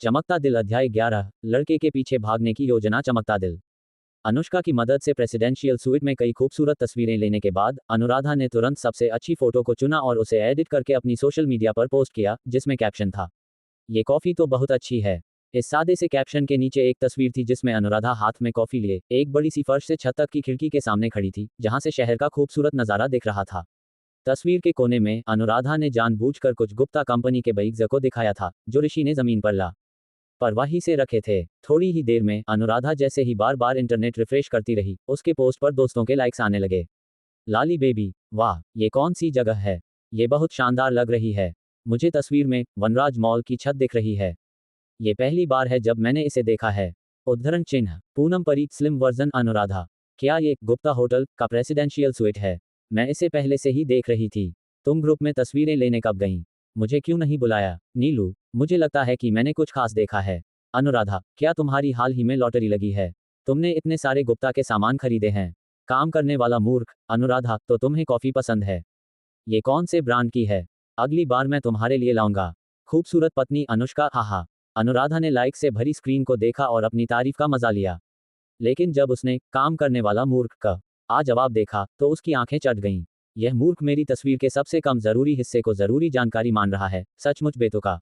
चमकता दिल अध्याय 11 लड़के के पीछे भागने की योजना। चमकता दिल। अनुष्का की मदद से प्रेसिडेंशियल सूट में कई खूबसूरत तस्वीरें लेने के बाद अनुराधा ने तुरंत सबसे अच्छी फोटो को चुना और उसे एडिट करके अपनी सोशल मीडिया पर पोस्ट किया, जिसमें कैप्शन था, ये कॉफी तो बहुत अच्छी है। इस सादे से कैप्शन के नीचे एक तस्वीर थी जिसमें अनुराधा हाथ में कॉफी लिए एक बड़ी सी फर्श से छत तक की खिड़की के सामने खड़ी थी, जहां से शहर का खूबसूरत नजारा दिख रहा था। तस्वीर के कोने में अनुराधा ने जानबूझकर कुछ गुप्ता कंपनी के बैग्स को दिखाया था, जो ऋषि ने जमीन पर ला परवाही से रखे थे। थोड़ी ही देर में अनुराधा जैसे ही बार बार इंटरनेट रिफ्रेश करती रही, उसके पोस्ट पर दोस्तों के लाइक्स आने लगे। लाली बेबी, वाह, ये कौन सी जगह है? ये बहुत शानदार लग रही है। मुझे तस्वीर में वनराज मॉल की छत दिख रही है। ये पहली बार है जब मैंने इसे देखा है। उद्धरण चिन्ह पूनम परी स्लिम वर्जन अनुराधा, क्या ये गुप्ता होटल का प्रेसिडेंशियल स्वीट है? मैं इसे पहले से ही देख रही थी। तुम ग्रुप में तस्वीरें लेने कब गईं? मुझे क्यों नहीं बुलाया? नीलू, मुझे लगता है कि मैंने कुछ खास देखा है। अनुराधा, क्या तुम्हारी हाल ही में लॉटरी लगी है? तुमने इतने सारे गुप्ता के सामान खरीदे हैं। काम करने वाला मूर्ख। अनुराधा, तो तुम्हें कॉफी पसंद है? ये कौन से ब्रांड की है? अगली बार मैं तुम्हारे लिए लाऊंगा। खूबसूरत पत्नी अनुष्का, हाहा। अनुराधा ने लाइक से भरी स्क्रीन को देखा और अपनी तारीफ का मजा लिया। लेकिन जब उसने काम करने वाला मूर्ख का आ जवाब देखा तो उसकी आंखें चढ़ गईं। यह मूर्ख मेरी तस्वीर के सबसे कम जरूरी हिस्से को जरूरी जानकारी मान रहा है, सचमुच बेतुका।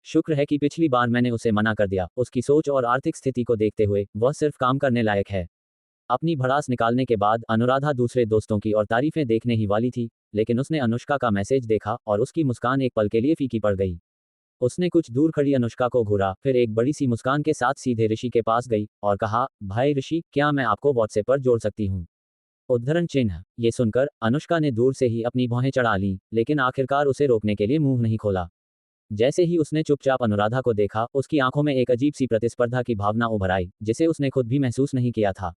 शुक्र है कि पिछली बार मैंने उसे मना कर दिया। उसकी सोच और आर्थिक स्थिति को देखते हुए वह सिर्फ काम करने लायक है। अपनी भड़ास निकालने के बाद अनुराधा दूसरे दोस्तों की और तारीफें देखने ही वाली थी, लेकिन उसने अनुष्का का मैसेज देखा और उसकी मुस्कान एक पल के लिए फीकी पड़ गई। उसने कुछ दूर खड़ी अनुष्का को घूरा, फिर एक बड़ी सी मुस्कान के साथ सीधे ऋषि के पास गई और कहा, भाई ऋषि, क्या मैं आपको व्हाट्सएप पर जोड़ सकती हूँ? उद्धरण चिन्ह। ये सुनकर अनुष्का ने दूर से ही अपनी भौहें चढ़ा लीं, लेकिन आखिरकार उसे रोकने के लिए मुंह नहीं खोला। जैसे ही उसने चुपचाप अनुराधा को देखा, उसकी आंखों में एक अजीब सी प्रतिस्पर्धा की भावना उभर आई, जिसे उसने खुद भी महसूस नहीं किया था।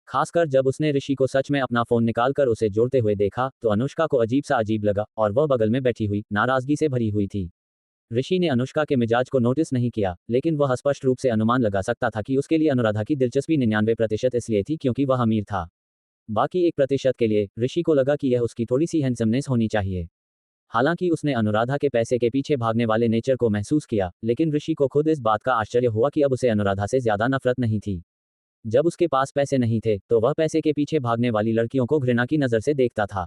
खासकर जब उसने ऋषि को सच में अपना फोन निकालकर उसे जोड़ते हुए देखा, तो अनुष्का को अजीब सा अजीब लगा और वह बगल में बैठी हुई नाराजगी से भरी हुई थी। ऋषि ने अनुष्का के मिजाज को नोटिस नहीं किया, लेकिन वह स्पष्ट रूप से अनुमान लगा सकता था कि उसके लिए अनुराधा की दिलचस्पी 99% इसलिए थी क्योंकि वह अमीर था। बाकी 1% के लिए ऋषि को लगा कि यह उसकी थोड़ी सी हैंडसमनेस होनी चाहिए। हालांकि उसने अनुराधा के पैसे के पीछे भागने वाले नेचर को महसूस किया, लेकिन ऋषि को खुद इस बात का आश्चर्य हुआ कि अब उसे अनुराधा से ज्यादा नफरत नहीं थी। जब उसके पास पैसे नहीं थे तो वह पैसे के पीछे भागने वाली लड़कियों को घृणा की नज़र से देखता था।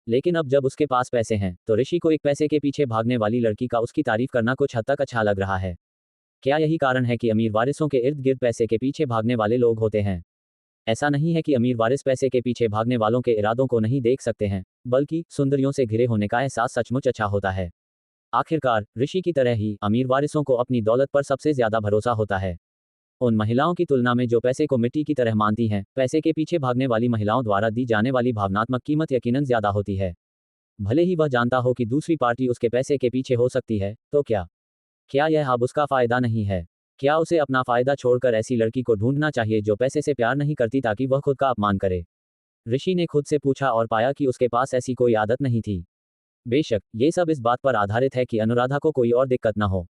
लेकिन अब जब उसके पास पैसे हैं तो ऋषि को एक पैसे के पीछे भागने वाली लड़की का उसकी तारीफ करना कुछ हद तक अच्छा लग रहा है। क्या यही कारण है कि अमीर वारिसों के इर्द गिर्द पैसे के पीछे भागने वाले लोग होते हैं? ऐसा नहीं है कि अमीर वारिस पैसे के पीछे भागने वालों के इरादों को नहीं देख सकते हैं, बल्कि सुंदरियों से घिरे होने का एहसास सचमुच अच्छा होता है। आखिरकार ऋषि की तरह ही अमीर वारिसों को अपनी दौलत पर सबसे ज्यादा भरोसा होता है। उन महिलाओं की तुलना में जो पैसे को मिट्टी की तरह मानती हैं, पैसे के पीछे भागने वाली महिलाओं द्वारा दी जाने वाली भावनात्मक कीमत यकीनन ज्यादा होती है। भले ही वह जानता हो कि दूसरी पार्टी उसके पैसे के पीछे हो सकती है, तो क्या यह अब उसका फायदा नहीं है? क्या उसे अपना फायदा छोड़कर ऐसी लड़की को ढूंढना चाहिए जो पैसे से प्यार नहीं करती ताकि वह खुद का अपमान करे? ऋषि ने खुद से पूछा और पाया कि उसके पास ऐसी कोई आदत नहीं थी। बेशक ये सब इस बात पर आधारित है कि अनुराधा को कोई और दिक्कत न हो।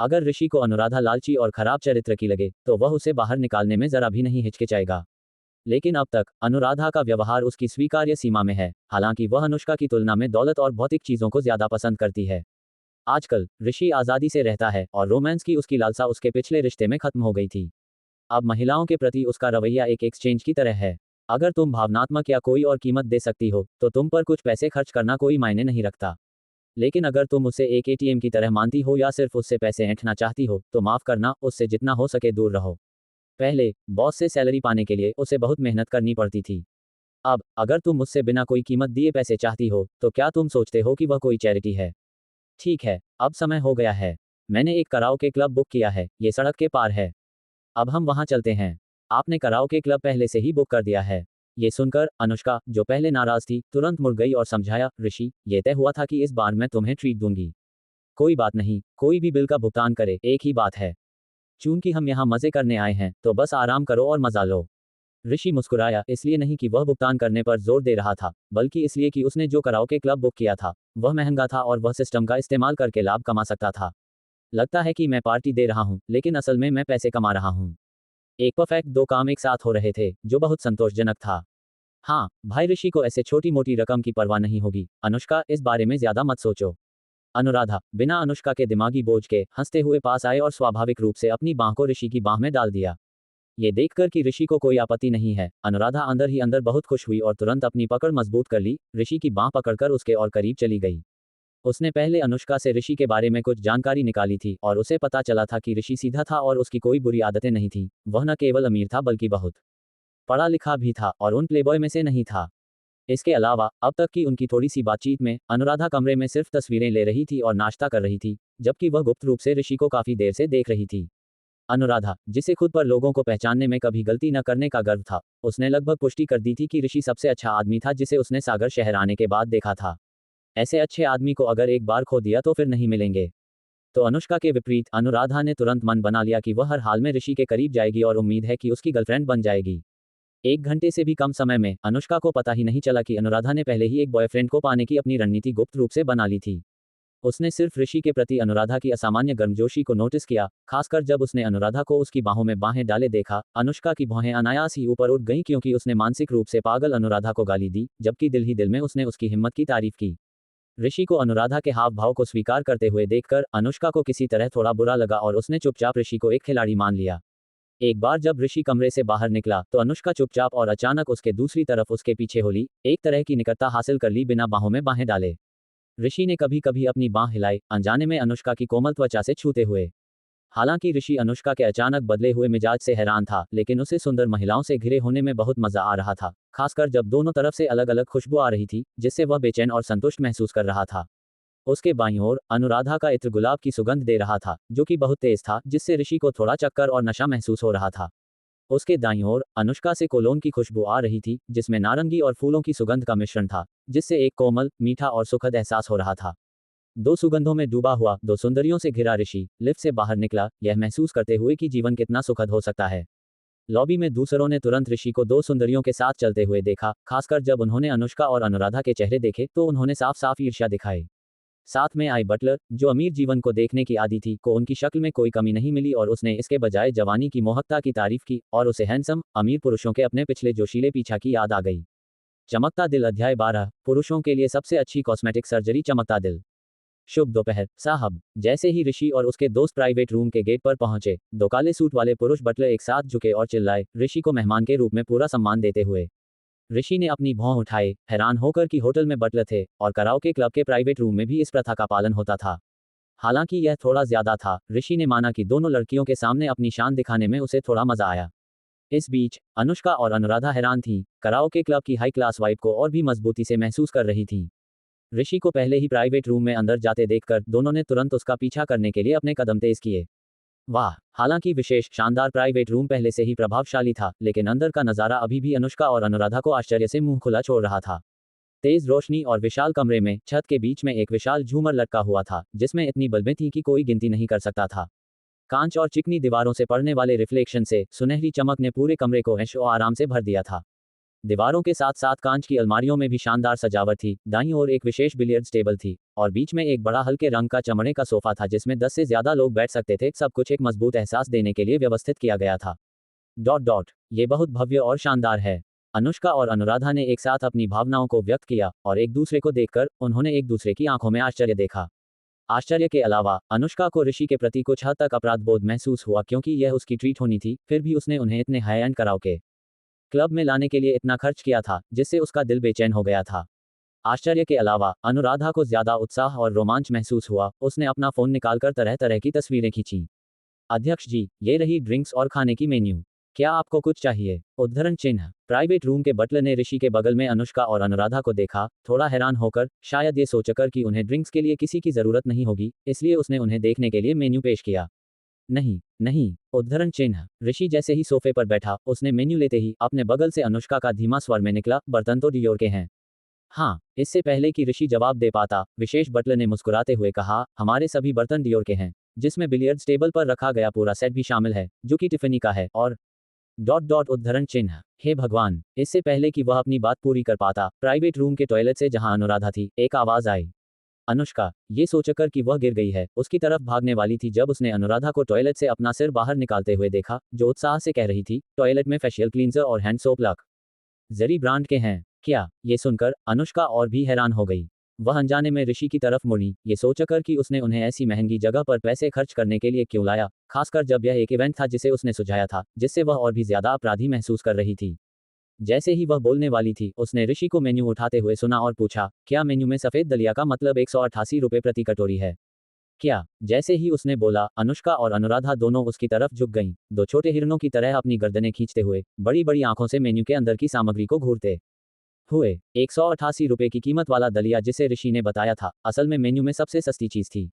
अगर ऋषि को अनुराधा लालची और खराब चरित्र की लगे तो वह उसे बाहर निकालने में जरा भी नहीं हिचकिचाएगा। लेकिन अब तक अनुराधा का व्यवहार उसकी स्वीकार्य सीमा में है, हालांकि वह अनुष्का की तुलना में दौलत और भौतिक चीजों को ज्यादा पसंद करती है। आजकल ऋषि आजादी से रहता है और रोमांस की उसकी लालसा उसके पिछले रिश्ते में खत्म हो गई थी। अब महिलाओं के प्रति उसका रवैया एक एक्सचेंज की तरह है। अगर तुम भावनात्मक या कोई और कीमत दे सकती हो तो तुम पर कुछ पैसे खर्च करना कोई मायने नहीं रखता। लेकिन अगर तुम उसे एक एटीएम की तरह मानती हो या सिर्फ उससे पैसे ऐंठना चाहती हो तो माफ करना, उससे जितना हो सके दूर रहो। पहले बॉस से सैलरी पाने के लिए उसे बहुत मेहनत करनी पड़ती थी। अब अगर तुम मुझसे बिना कोई कीमत दिए पैसे चाहती हो तो क्या तुम सोचते हो कि वह कोई चैरिटी है? ठीक है, अब समय हो गया है। मैंने एक कराओके क्लब बुक किया है, ये सड़क के पार है। अब हम वहां चलते हैं। आपने कराओके क्लब पहले से ही बुक कर दिया है। ये सुनकर अनुष्का, जो पहले नाराज थी, तुरंत मुड़ गई और समझाया, ऋषि, ये तय हुआ था कि इस बार मैं तुम्हें ट्रीट दूंगी। कोई बात नहीं, कोई भी बिल का भुगतान करे, एक ही बात है। चूंकि हम यहाँ मजे करने आए हैं तो बस आराम करो और मजा लो। ऋषि मुस्कुराया, इसलिए नहीं कि वह भुगतान करने पर जोर दे रहा था, बल्कि इसलिए कि उसने जो कराओके क्लब बुक किया था वह महंगा था और वह सिस्टम का इस्तेमाल करके लाभ कमा सकता था। लगता है कि मैं पार्टी दे रहा हूँ, लेकिन असल में मैं पैसे कमा रहा हूँ। एक परफेक्ट दो काम एक साथ हो रहे थे, जो बहुत संतोषजनक था। हाँ भाई, ऋषि को ऐसे छोटी मोटी रकम की परवाह नहीं होगी। अनुष्का, इस बारे में ज्यादा मत सोचो। अनुराधा बिना अनुष्का के दिमागी बोझ के हंसते हुए पास आए और स्वाभाविक रूप से अपनी बाह को ऋषि की बाह में डाल दिया। ये देखकर कि ऋषि को कोई आपत्ति नहीं है, अनुराधा अंदर ही अंदर बहुत खुश हुई और तुरंत अपनी पकड़ मजबूत कर ली, ऋषि की बाह पकड़कर उसके और करीब चली गई। उसने पहले अनुष्का से ऋषि के बारे में कुछ जानकारी निकाली थी और उसे पता चला था कि ऋषि सीधा था और उसकी कोई बुरी आदतें नहीं थी। वह न केवल अमीर था बल्कि बहुत पढ़ा लिखा भी था और उन प्लेबॉय में से नहीं था। इसके अलावा अब तक की उनकी थोड़ी सी बातचीत में अनुराधा कमरे में सिर्फ तस्वीरें ले रही थी और नाश्ता कर रही थी, जबकि वह गुप्त रूप से ऋषि को काफी देर से देख रही थी। अनुराधा, जिसे खुद पर लोगों को पहचानने में कभी गलती न करने का गर्व था, उसने लगभग पुष्टि कर दी थी कि ऋषि सबसे अच्छा आदमी था जिसे उसने सागर शहर आने के बाद देखा था। ऐसे अच्छे आदमी को अगर एक बार खो दिया तो फिर नहीं मिलेंगे। तो अनुष्का के विपरीत अनुराधा ने तुरंत मन बना लिया कि वह हर हाल में ऋषि के करीब जाएगी और उम्मीद है कि उसकी गर्लफ्रेंड बन जाएगी। 1 घंटे से भी कम समय में अनुष्का को पता ही नहीं चला कि अनुराधा ने पहले ही एक बॉयफ्रेंड को पाने की अपनी रणनीति गुप्त रूप से बना ली थी। उसने सिर्फ ऋषि के प्रति अनुराधा की असामान्य गर्मजोशी को नोटिस किया, खासकर जब उसने अनुराधा को उसकी बाहों में बाहें डाले देखा। अनुष्का की भौहें अनायास ही ऊपर उठ गईं क्योंकि उसने मानसिक रूप से पागल अनुराधा को गाली दी, जबकि दिल ही दिल में उसने उसकी हिम्मत की तारीफ की। ऋषि को अनुराधा के हाव भाव को स्वीकार करते हुए देखकर अनुष्का को किसी तरह थोड़ा बुरा लगा और उसने चुपचाप ऋषि को एक खिलाड़ी मान लिया। एक बार जब ऋषि कमरे से बाहर निकला तो अनुष्का चुपचाप और अचानक उसके दूसरी तरफ उसके पीछे हो ली, एक तरह की निकटता हासिल कर ली बिना बाहों में बाहें डाले। ऋषि ने कभी कभी अपनी बाह हिलाई, अनजाने में अनुष्का की कोमल त्वचा से छूते हुए। हालांकि ऋषि अनुष्का के अचानक बदले हुए मिजाज से हैरान था, लेकिन उसे सुंदर महिलाओं से घिरे होने में बहुत मजा आ रहा था, खासकर जब दोनों तरफ से अलग अलग खुशबू आ रही थी, जिससे वह बेचैन और संतुष्ट महसूस कर रहा था। उसके बाईं ओर अनुराधा का इत्र गुलाब की सुगंध दे रहा था, जो कि बहुत तेज था, जिससे ऋषि को थोड़ा चक्कर और नशा महसूस हो रहा था। उसके दाईं ओर अनुष्का से कोलोन की खुशबू आ रही थी, जिसमें नारंगी और फूलों की सुगंध का मिश्रण था, जिससे एक कोमल, मीठा और सुखद एहसास हो रहा था। दो सुगंधों में डूबा हुआ, दो सुंदरियों से घिरा ऋषि लिफ्ट से बाहर निकला, यह महसूस करते हुए कि जीवन कितना सुखद हो सकता है। लॉबी में दूसरों ने तुरंत ऋषि को दो सुंदरियों के साथ चलते हुए देखा, खासकर जब उन्होंने अनुष्का और अनुराधा के चेहरे देखे तो उन्होंने साफ साफ ईर्ष्या दिखाई। साथ में आई बटलर, जो अमीर जीवन को देखने की आदी थी, को उनकी शक्ल में कोई कमी नहीं मिली और उसने इसके बजाय जवानी की मोहकता की तारीफ की और उसे हैंडसम, अमीर पुरुषों के अपने पिछले जोशीले पीछा की याद आ गई। चमकता दिल अध्याय 12, पुरुषों के लिए सबसे अच्छी कॉस्मेटिक सर्जरी चमकता दिल। शुभ दोपहर साहब। जैसे ही ऋषि और उसके दोस्त प्राइवेट रूम के गेट पर पहुंचे, दो काले सूट वाले पुरुष बटलर एक साथ झुके और चिल्लाए, ऋषि को मेहमान के रूप में पूरा सम्मान देते हुए। ऋषि ने अपनी भौं उठाए, हैरान होकर कि होटल में बटलर थे और कराओके क्लब के प्राइवेट रूम में भी इस प्रथा का पालन होता था। हालांकि यह थोड़ा ज्यादा था, ऋषि ने माना कि दोनों लड़कियों के सामने अपनी शान दिखाने में उसे थोड़ा मजा आया। इस बीच अनुष्का और अनुराधा हैरान थीं, कराओके क्लब की हाई क्लास वाइब को और भी मजबूती से महसूस कर रही थीं। ऋषि को पहले ही प्राइवेट रूम में अंदर जाते देखकर दोनों ने तुरंत उसका पीछा करने के लिए अपने कदम तेज किए। वाह, हालांकि विशेष शानदार प्राइवेट रूम पहले से ही प्रभावशाली था, लेकिन अंदर का नजारा अभी भी अनुष्का और अनुराधा को आश्चर्य से मुंह खुला छोड़ रहा था। तेज रोशनी और विशाल कमरे में छत के बीच में एक विशाल झूमर लटका हुआ था, जिसमें इतनी बल्बें थीं कि कोई गिनती नहीं कर सकता था। कांच और चिकनी दीवारों से पड़ने वाले रिफ्लेक्शन से सुनहरी चमक ने पूरे कमरे को ऐशो आराम से भर दिया था। दीवारों के साथ साथ कांच की अलमारियों में भी शानदार सजावट थी। दाईं ओर एक विशेष बिलियर्ड्स टेबल थी और बीच में एक बड़ा हल्के रंग का चमड़े का सोफा था जिसमें 10 से ज्यादा लोग बैठ सकते थे। सब कुछ एक मजबूत एहसास देने के लिए व्यवस्थित किया गया था। ये बहुत भव्य और शानदार है। अनुष्का और अनुराधा ने एक साथ अपनी भावनाओं को व्यक्त किया और एक दूसरे को देखकर उन्होंने एक दूसरे की आंखों में आश्चर्य देखा। आश्चर्य के अलावा अनुष्का को ऋषि के प्रति कुछ हद तक अपराध बोध महसूस हुआ, क्योंकि यह उसकी ट्रीट होनी थी, फिर भी उसने उन्हें इतने हाई एंड कराओके क्लब में लाने के लिए इतना खर्च किया था, जिससे उसका दिल बेचैन हो गया था। आश्चर्य के अलावा अनुराधा को ज्यादा उत्साह और रोमांच महसूस हुआ। उसने अपना फोन निकालकर तरह तरह की तस्वीरें खींची। अध्यक्ष जी, ये रही ड्रिंक्स और खाने की मेन्यू। क्या आपको कुछ चाहिए? उद्धरण चिन्ह। प्राइवेट रूम के बटलर ने ऋषि के बगल में अनुष्का और अनुराधा को देखा, थोड़ा हैरान होकर, शायद ये सोचकर कि उन्हें ड्रिंक्स के लिए किसी की जरूरत नहीं होगी, इसलिए उसने उन्हें देखने के लिए मेन्यू पेश किया। नहीं नहीं, उद्धरण चिन्ह। ऋषि जैसे ही सोफे पर बैठा, उसने मेन्यू लेते ही अपने बगल से अनुष्का का धीमा स्वर में निकला, बर्तन तो डियोर के हैं। हाँ। इससे पहले कि ऋषि जवाब दे पाता, विशेष बटलर ने मुस्कुराते हुए कहा, हमारे सभी बर्तन डियोर के हैं, जिसमें बिलियर्ड्स टेबल पर रखा गया पूरा सेट भी शामिल है, जो कि टिफनी का है। और उद्धरण चिन्ह। हे भगवान। इससे पहले कि वह अपनी बात पूरी कर पाता, प्राइवेट रूम के टॉयलेट से जहां अनुराधा थी, एक आवाज आई। अनुष्का, ये सोचकर कि वह गिर गई है, उसकी तरफ भागने वाली थी जब उसने अनुराधा को टॉयलेट से अपना सिर बाहर निकालते हुए देखा, जो उत्साह से कह रही थी, टॉयलेट में फेशियल क्लींजर और हैंड सोप लक जरी ब्रांड के हैं। क्या? ये सुनकर अनुष्का और भी हैरान हो गई। वह अनजाने में ऋषि की तरफ मुड़ी, ये सोचकर कि उसने उन्हें ऐसी महंगी जगह पर पैसे खर्च करने के लिए क्यों लाया, खासकर जब यह एक इवेंट था जिसे उसने सुझाया था, जिससे वह और भी ज्यादा अपराधी महसूस कर रही थी। जैसे ही वह बोलने वाली थी, उसने ऋषि को मेन्यू उठाते हुए सुना और पूछा, क्या मेन्यू में सफेद दलिया का मतलब 188 रुपये प्रति कटोरी है? क्या? जैसे ही उसने बोला, अनुष्का और अनुराधा दोनों उसकी तरफ झुक गईं, दो छोटे हिरणों की तरह अपनी गर्दनें खींचते हुए, बड़ी बड़ी आंखों से मेन्यू के अंदर की सामग्री को घूरते हुए। 188 रुपये की कीमत वाला दलिया जिसे ऋषि ने बताया था, असल में मेन्यू में सबसे सस्ती चीज थी।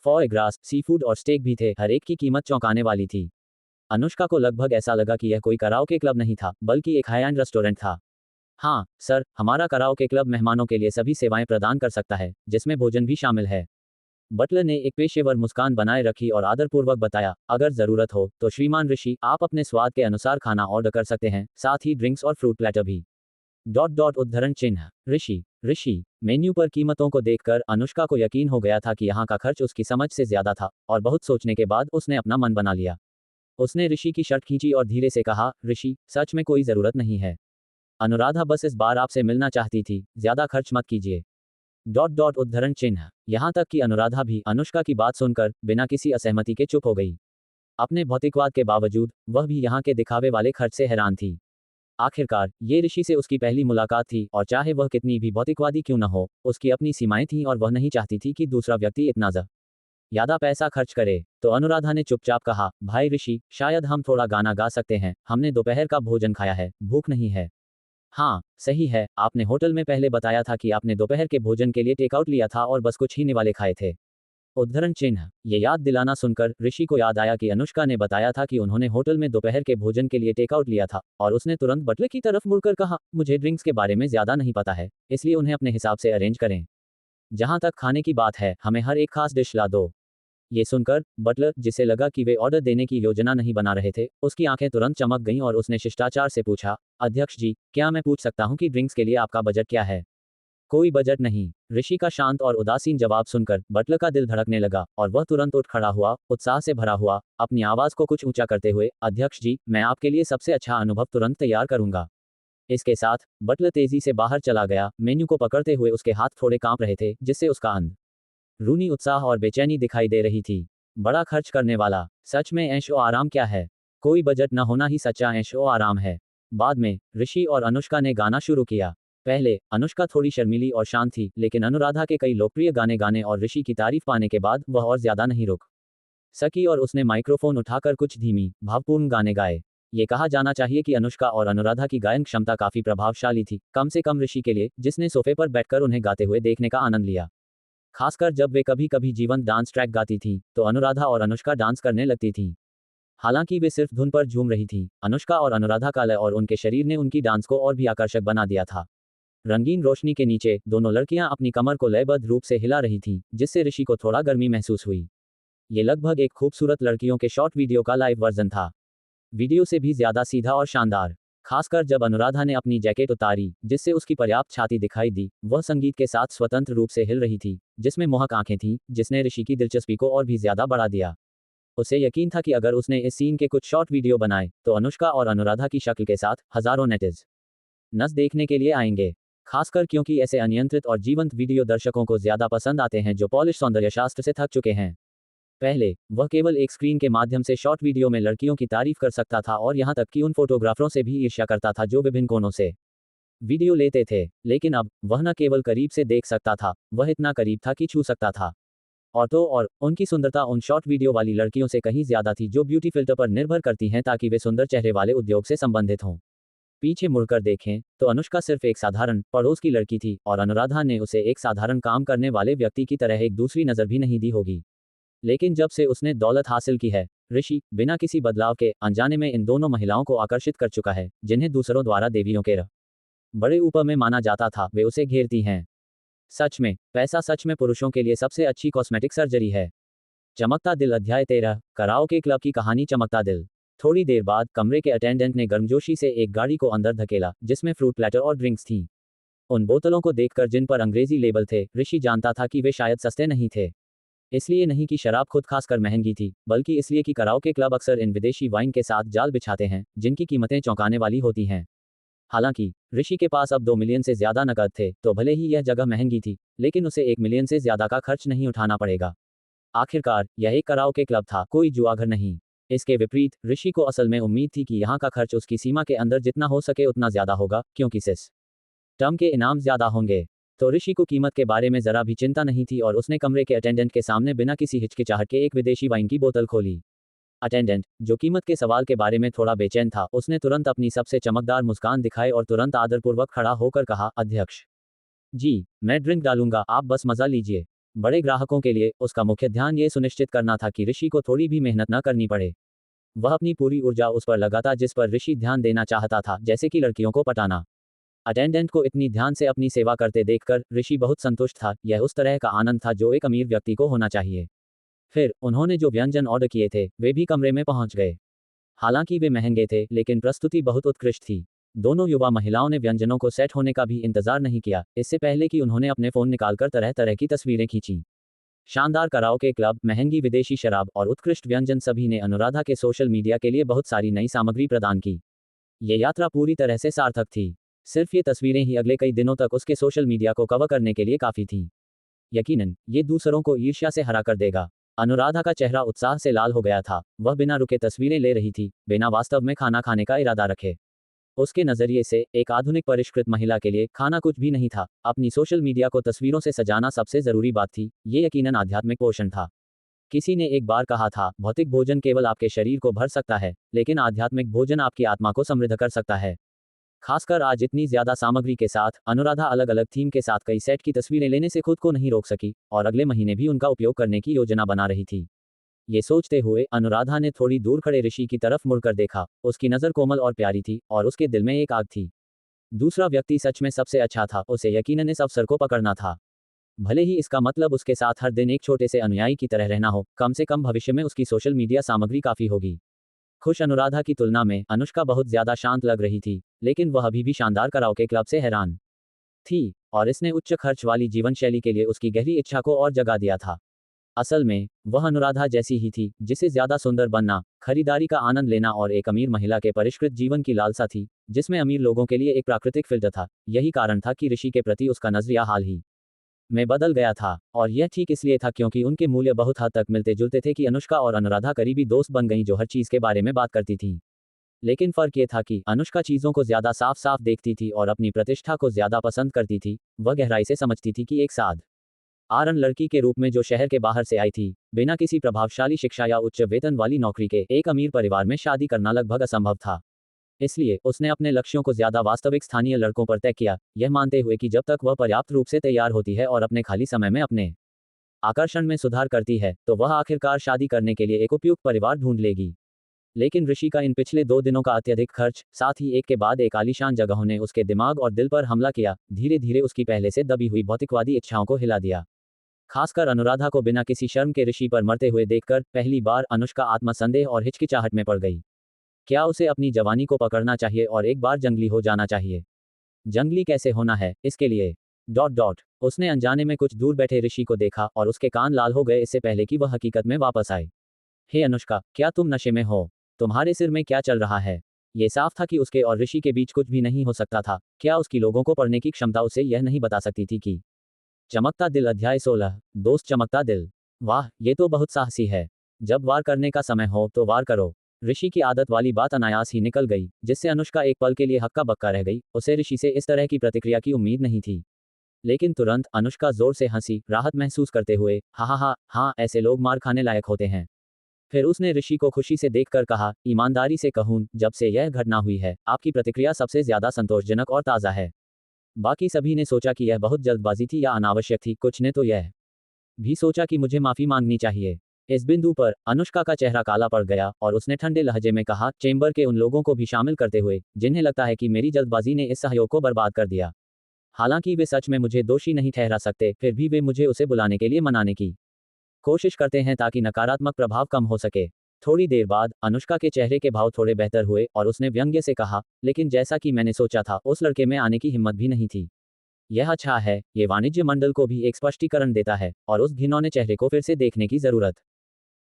फॉय ग्रास, सी फूड और स्टेक भी थे, हर एक की कीमत चौंकाने वाली थी। अनुष्का को लगभग ऐसा लगा कि यह कोई कराओके क्लब नहीं था, बल्कि एक हाई एंड रेस्टोरेंट था। हाँ सर, हमारा कराओके क्लब मेहमानों के लिए सभी सेवाएं प्रदान कर सकता है, जिसमें भोजन भी शामिल है। बटलर ने एक पेशेवर मुस्कान बनाए रखी और आदरपूर्वक बताया, अगर जरूरत हो तो श्रीमान ऋषि, आप अपने स्वाद के अनुसार खाना ऑर्डर कर सकते हैं, साथ ही ड्रिंक्स और फ्रूट प्लेटर भी। डॉट डॉट उद्धरण चिन्ह। ऋषि ऋषि मेन्यू पर कीमतों को देखकर अनुष्का को यकीन हो गया था कि यहाँ का खर्च उसकी समझ से ज्यादा था, और बहुत सोचने के बाद उसने अपना मन बना लिया। उसने ऋषि की शर्ट खींची और धीरे से कहा, ऋषि, सच में कोई जरूरत नहीं है। अनुराधा बस इस बार आपसे मिलना चाहती थी, ज्यादा खर्च मत कीजिए। डॉट डॉट उद्धरण चिन्ह। यहाँ तक कि अनुराधा भी अनुष्का की बात सुनकर बिना किसी असहमति के चुप हो गई। अपने भौतिकवाद के बावजूद वह भी यहाँ के दिखावे वाले खर्च से हैरान थी। आखिरकार ये ऋषि से उसकी पहली मुलाकात थी, और चाहे वह कितनी भी भौतिकवादी क्यों न हो, उसकी अपनी सीमाएं थीं और वह नहीं चाहती थी कि दूसरा व्यक्ति इतना ज्यादा पैसा खर्च करे। तो अनुराधा ने चुपचाप कहा, भाई ऋषि, शायद हम थोड़ा गाना गा सकते हैं, हमने दोपहर का भोजन खाया है, भूख नहीं है। हाँ सही है, आपने होटल में पहले बताया था कि आपने दोपहर के भोजन के लिए टेकआउट लिया था और बस कुछ ही निवाले खाए थे। उद्धरण चिन्ह। ये याद दिलाना सुनकर ऋषि को याद आया कि अनुष्का ने बताया था कि उन्होंने होटल में दोपहर के भोजन के लिए टेकआउट लिया था, और उसने तुरंत बटलर की तरफ मुड़कर कहा, मुझे ड्रिंक्स के बारे में ज्यादा नहीं पता है, इसलिए उन्हें अपने हिसाब से अरेंज करें। जहां तक खाने की बात है, हमें हर एक खास डिश ला दो। ये सुनकर बटलर, जिसे लगा कि वे ऑर्डर देने की योजना नहीं बना रहे थे, उसकी आंखें तुरंत चमक गईं और उसने शिष्टाचार से पूछा, अध्यक्ष जी, क्या मैं पूछ सकता हूं कि ड्रिंक्स के लिए आपका बजट क्या है? कोई बजट नहीं। ऋषि का शांत और उदासीन जवाब सुनकर बटलर का दिल धड़कने लगा, और वह तुरंत उठ खड़ा हुआ, उत्साह से भरा हुआ, अपनी आवाज को कुछ ऊंचा करते हुए, अध्यक्ष जी, मैं आपके लिए सबसे अच्छा अनुभव तुरंत तैयार करूंगा। इसके साथ बटलर तेजी से बाहर चला गया, मेन्यू को पकड़ते हुए उसके हाथ थोड़े कांप रहे थे, जिससे उसका रूनी उत्साह और बेचैनी दिखाई दे रही थी। बड़ा खर्च करने वाला, सच में ऐश ओ आराम क्या है? कोई बजट न होना ही सच्चा ऐश ओ आराम है। बाद में ऋषि और अनुष्का ने गाना शुरू किया। पहले अनुष्का थोड़ी शर्मीली और शांत थी, लेकिन अनुराधा के कई लोकप्रिय गाने गाने और ऋषि की तारीफ पाने के बाद वह और ज्यादा नहीं रुक सकी और उसने माइक्रोफोन उठाकर कुछ धीमी, भावपूर्ण गाने गाए। ये कहा जाना चाहिए कि अनुष्का और अनुराधा की गायन क्षमता काफी प्रभावशाली थी, कम से कम ऋषि के लिए, जिसने सोफे पर बैठकर उन्हें गाते हुए देखने का आनंद लिया। खासकर जब वे कभी कभी जीवंत डांस ट्रैक गाती थीं, तो अनुराधा और अनुष्का डांस करने लगती थीं। हालांकि वे सिर्फ धुन पर झूम रही थीं, अनुष्का और अनुराधा का लय और उनके शरीर ने उनकी डांस को और भी आकर्षक बना दिया था। रंगीन रोशनी के नीचे दोनों लड़कियां अपनी कमर को लयबद्ध रूप से हिला रही थीं, जिससे ऋषि को थोड़ा गर्मी महसूस हुई। ये लगभग एक खूबसूरत लड़कियों के शॉर्ट वीडियो का लाइव वर्जन था। वीडियो से भी ज्यादा सीधा और शानदार। खासकर जब अनुराधा ने अपनी जैकेट उतारी, जिससे उसकी पर्याप्त छाती दिखाई दी, वह संगीत के साथ स्वतंत्र रूप से हिल रही थी, जिसमें मोहक आंखें थीं, जिसने ऋषि की दिलचस्पी को और भी ज्यादा बढ़ा दिया। उसे यकीन था कि अगर उसने इस सीन के कुछ शॉर्ट वीडियो बनाए, तो अनुष्का और अनुराधा की शक्ल के साथ हजारों नस देखने के लिए आएंगे। खासकर क्योंकि ऐसे अनियंत्रित और जीवंत वीडियो दर्शकों को ज्यादा पसंद आते हैं जो पॉलिश सौंदर्य शास्त्र से थक चुके हैं। पहले वह केवल एक स्क्रीन के माध्यम से शॉर्ट वीडियो में लड़कियों की तारीफ कर सकता था, और यहां तक कि उन फोटोग्राफरों से भी ईर्ष्या करता था जो विभिन्न कोणों से वीडियो लेते थे। लेकिन अब वह न केवल करीब से देख सकता था, वह इतना करीब था कि छू सकता था। और उनकी सुंदरता उन शॉर्ट वीडियो वाली लड़कियों से कहीं ज्यादा थी जो ब्यूटी फिल्टर पर निर्भर करती हैं ताकि वे सुंदर चेहरे वाले उद्योग से संबंधित हों। पीछे मुड़कर देखें तो अनुष्का सिर्फ एक साधारण पड़ोस की लड़की थी, और अनुराधा ने उसे एक साधारण काम करने वाले व्यक्ति की तरह एक दूसरी नजर भी नहीं दी होगी। लेकिन जब से उसने दौलत हासिल की है, ऋषि बिना किसी बदलाव के अनजाने में इन दोनों महिलाओं को आकर्षित कर चुका है, जिन्हें दूसरों द्वारा देवियों के बड़े ऊपर में माना जाता था, वे उसे घेरती हैं। सच में, पैसा सच में पुरुषों के लिए सबसे अच्छी कॉस्मेटिक सर्जरी है। चमकता दिल अध्याय 13, कराओके क्लब की कहानी चमकता दिल। थोड़ी देर बाद कमरे के अटेंडेंट ने गर्मजोशी से एक गाड़ी को अंदर धकेला, जिसमें फ्रूट प्लेटर और ड्रिंक्स थीं। उन बोतलों को देखकर जिन पर अंग्रेजी लेबल थे, ऋषि जानता था कि वे शायद सस्ते नहीं थे। इसलिए नहीं कि शराब खुद खासकर महंगी थी, बल्कि इसलिए कि कराओके क्लब अक्सर इन विदेशी वाइन के साथ जाल बिछाते हैं, जिनकी कीमतें चौंकाने वाली होती हैं। हालांकि ऋषि के पास अब 2 मिलियन से ज्यादा नकद थे, तो भले ही यह जगह महंगी थी, लेकिन उसे 1 मिलियन से ज्यादा का खर्च नहीं उठाना पड़ेगा। आखिरकार यह एक कराओके क्लब था, कोई जुआघर नहीं। इसके विपरीत ऋषि को असल में उम्मीद थी कि यहाँ का खर्च उसकी सीमा के अंदर जितना हो सके उतना ज्यादा होगा, क्योंकि सिस्टम के इनाम ज्यादा होंगे। तो ऋषि को कीमत के बारे में जरा भी चिंता नहीं थी और उसने कमरे के अटेंडेंट के सामने बिना किसी हिचकिचाहट के एक विदेशी वाइन की बोतल खोली। अटेंडेंट, जो कीमत के सवाल के बारे में थोड़ा बेचैन था, उसने तुरंत अपनी सबसे चमकदार मुस्कान दिखाई और तुरंत आदरपूर्वक खड़ा होकर कहा, अध्यक्ष जी, मैं ड्रिंक डालूंगा, आप बस मजा लीजिए। बड़े ग्राहकों के लिए उसका मुख्य ध्यान ये सुनिश्चित करना था कि ऋषि को थोड़ी भी मेहनत न करनी पड़े। वह अपनी पूरी ऊर्जा उस पर लगाता जिस पर ऋषि ध्यान देना चाहता था, जैसे कि लड़कियों को पटाना। अटेंडेंट को इतनी ध्यान से अपनी सेवा करते देखकर ऋषि बहुत संतुष्ट था। यह उस तरह का आनंद था जो एक अमीर व्यक्ति को होना चाहिए। फिर उन्होंने जो व्यंजन ऑर्डर किए थे वे भी कमरे में पहुंच गए। हालांकि वे महंगे थे, लेकिन प्रस्तुति बहुत उत्कृष्ट थी। दोनों युवा महिलाओं ने व्यंजनों को सेट होने का भी इंतजार नहीं किया, इससे पहले कि उन्होंने अपने फोन निकालकर तरह तरह की तस्वीरें खींची। शानदार कराओके क्लब, महंगी विदेशी शराब और उत्कृष्ट व्यंजन, सभी ने अनुराधा के सोशल मीडिया के लिए बहुत सारी नई सामग्री प्रदान की। ये यात्रा पूरी तरह से सार्थक थी। सिर्फ ये तस्वीरें ही अगले कई दिनों तक उसके सोशल मीडिया को कवर करने के लिए काफी थीं। यकीनन ये दूसरों को ईर्ष्या से हरा कर देगा। अनुराधा का चेहरा उत्साह से लाल हो गया था। वह बिना रुके तस्वीरें ले रही थी, बिना वास्तव में खाना खाने का इरादा रखे। उसके नजरिए से एक आधुनिक परिष्कृत महिला के लिए खाना कुछ भी नहीं था। अपनी सोशल मीडिया को तस्वीरों से सजाना सबसे जरूरी बात थी। ये यकीनन आध्यात्मिक पोषण था। किसी ने एक बार कहा था, भौतिक भोजन केवल आपके शरीर को भर सकता है, लेकिन आध्यात्मिक भोजन आपकी आत्मा को समृद्ध कर सकता है। खासकर आज इतनी ज्यादा सामग्री के साथ, अनुराधा अलग अलग थीम के साथ कई सेट की तस्वीरें लेने से खुद को नहीं रोक सकी और अगले महीने भी उनका उपयोग करने की योजना बना रही थी। ये सोचते हुए अनुराधा ने थोड़ी दूर खड़े ऋषि की तरफ मुड़कर देखा। उसकी नज़र कोमल और प्यारी थी और उसके दिल में एक आग थी। दूसरा व्यक्ति सच में सबसे अच्छा था, उसे यकीनन इस अवसर को पकड़ना था। भले ही इसका मतलब उसके साथ हर दिन एक छोटे से अनुयायी की तरह रहना हो, कम से कम भविष्य में उसकी सोशल मीडिया सामग्री काफी होगी। खुश अनुराधा की तुलना में अनुष्का बहुत ज्यादा शांत लग रही थी, लेकिन वह अभी भी शानदार कराओके क्लब से हैरान थी और इसने उच्च खर्च वाली जीवन शैली के लिए उसकी गहरी इच्छा को और जगा दिया था। असल में वह अनुराधा जैसी ही थी, जिसे ज्यादा सुंदर बनना, खरीदारी का आनंद लेना और एक अमीर महिला के परिष्कृत जीवन की लालसा थी, जिसमें अमीर लोगों के लिए एक प्राकृतिक फिल्टर था। यही कारण था कि ऋषि के प्रति उसका नजरिया हाल ही में बदल गया था, और यह ठीक इसलिए था क्योंकि उनके मूल्य बहुत हद तक मिलते जुलते थे कि अनुष्का और अनुराधा करीबी दोस्त बन गईं जो हर चीज के बारे में बात करती थीं। लेकिन फर्क ये था कि अनुष्का चीजों को ज्यादा साफ साफ देखती थी और अपनी प्रतिष्ठा को ज्यादा पसंद करती थी। वह गहराई से समझती थी कि एक साधारण लड़की के रूप में जो शहर के बाहर से आई थी, बिना किसी प्रभावशाली शिक्षा या उच्च वेतन वाली नौकरी के, एक अमीर परिवार में शादी करना लगभग असंभव था। इसलिए उसने अपने लक्ष्यों को ज्यादा वास्तविक स्थानीय लड़कों पर तय किया, यह मानते हुए कि जब तक वह पर्याप्त रूप से तैयार होती है और अपने खाली समय में अपने आकर्षण में सुधार करती है, तो वह आखिरकार शादी करने के लिए एक उपयुक्त परिवार ढूंढ लेगी। लेकिन ऋषि का इन पिछले 2 दिनों का अत्यधिक खर्च, साथ ही एक के बाद एक आलीशान जगहों ने उसके दिमाग और दिल पर हमला किया, धीरे धीरे उसकी पहले से दबी हुई भौतिकवादी इच्छाओं को हिला दिया। खासकर अनुराधा को बिना किसी शर्म के ऋषि पर मरते हुए देखकर पहली बार अनुष्का आत्मसंदेह और हिचकिचाहट में पड़ गई। क्या उसे अपनी जवानी को पकड़ना चाहिए और एक बार जंगली हो जाना चाहिए? जंगली कैसे होना है, इसके लिए उसने अनजाने में कुछ दूर बैठे ऋषि को देखा और उसके कान लाल हो गए इससे पहले कि वह हकीकत में वापस आए। हे अनुष्का, क्या तुम नशे में हो? तुम्हारे सिर में क्या चल रहा है? ये साफ था कि उसके और ऋषि के बीच कुछ भी नहीं हो सकता था। क्या उसकी लोगों को पढ़ने की क्षमता उसे यह नहीं बता सकती थी कि चमकता दिल अध्याय 16, दोस्त चमकता दिल। वाह, ये तो बहुत साहसी है। जब वार करने का समय हो तो वार करो। ऋषि की आदत वाली बात अनायास ही निकल गई, जिससे अनुष्का एक पल के लिए हक्का बक्का रह गई। उसे ऋषि से इस तरह की प्रतिक्रिया की उम्मीद नहीं थी। लेकिन तुरंत अनुष्का जोर से हंसी, राहत महसूस करते हुए, हा हा हा, हाँ, ऐसे लोग मार खाने लायक होते हैं। फिर उसने ऋषि को खुशी से देखकर कहा, ईमानदारी से कहूं, जब से यह घटना हुई है, आपकी प्रतिक्रिया सबसे ज्यादा संतोषजनक और ताज़ा है। बाकी सभी ने सोचा कि यह बहुत जल्दबाजी थी या अनावश्यक थी, कुछ ने तो यह भी सोचा कि मुझे माफी मांगनी चाहिए। इस बिंदु पर अनुष्का का चेहरा काला पड़ गया और उसने ठंडे लहजे में कहा, चेंबर के उन लोगों को भी शामिल करते हुए जिन्हें लगता है कि मेरी जल्दबाजी ने इस सहयोग को बर्बाद कर दिया। हालांकि वे सच में मुझे दोषी नहीं ठहरा सकते, फिर भी वे मुझे उसे बुलाने के लिए मनाने की कोशिश करते हैं ताकि नकारात्मक प्रभाव कम हो सके। थोड़ी देर बाद अनुष्का के चेहरे के भाव थोड़े बेहतर हुए और उसने व्यंग्य से कहा, लेकिन जैसा कि मैंने सोचा था, उस लड़के में आने की हिम्मत भी नहीं थी। यह अच्छा है, ये वाणिज्य मंडल को भी एक स्पष्टीकरण देता है और उस घिनौने चेहरे को फिर से देखने की जरूरत